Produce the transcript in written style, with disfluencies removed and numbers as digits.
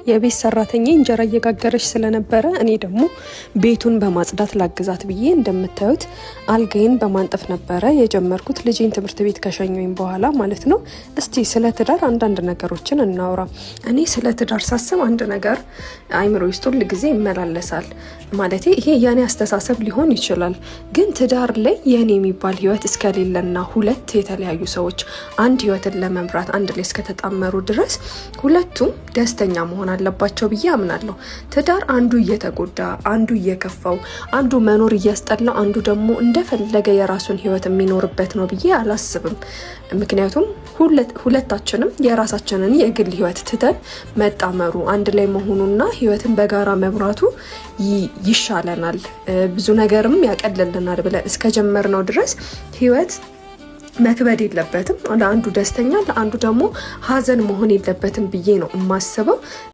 የቤት ሰራተኛ እንጀራ እየጋገረች ስለነበረ እኔ ደግሞ ቤቱን በማጽዳት ላግዛት ብዬ እንደምታዩት አልጋዬን በማንጠፍ ነበረ የጀመርኩት ልጄን ትምህርት ቤት ከሸኘኝ በኋላ ማለት ነው። እስቲ ስለ ትዳር አንዳንድ ነገሮችን እናውራ። እኔ ስለ ትዳር ሳስብ አንድ ነገር አይምሮ ውስጥ ሁል ጊዜ ይመላለሳል። ማለቴ ይሄ የኔ አስተሳሰብ ሊሆን ይችላል፣ ግን ትዳር ላይ የኔ የሚባል ህይወት እስከሌለና ሁለት የተለያዩ ሰዎች አንድ ህይወትን ለመምራት አንድ ላይ እስከተጣመሩ ድረስ ሁለቱም ደስተኛ መሆን አለባቸው ብዬ አምናለሁ። ትዳር አንዱ እየተጎዳ አንዱ እየከፋው አንዱ መኖር እያስጠላው አንዱ ደግሞ እንደፈለገ የራሱን ህይወት የሚኖርበት ነው ብዬ አላስብም። ምክንያቱም ሁለታችንም የራሳችንን የግል ህይወት ትተን መጣመሩ አንድ ላይ መሆኑና ህይወትን በጋራ መብራቱ ይሻለናል፣ ብዙ ነገርም ያቀልልናል ብለን እስከጀመርነው ድረስ ህይወት መክበድ የለበትም። ለአንዱ ደስተኛ ለአንዱ ደግሞ ሀዘን መሆን የለበትም ብዬ ነው የማስበው።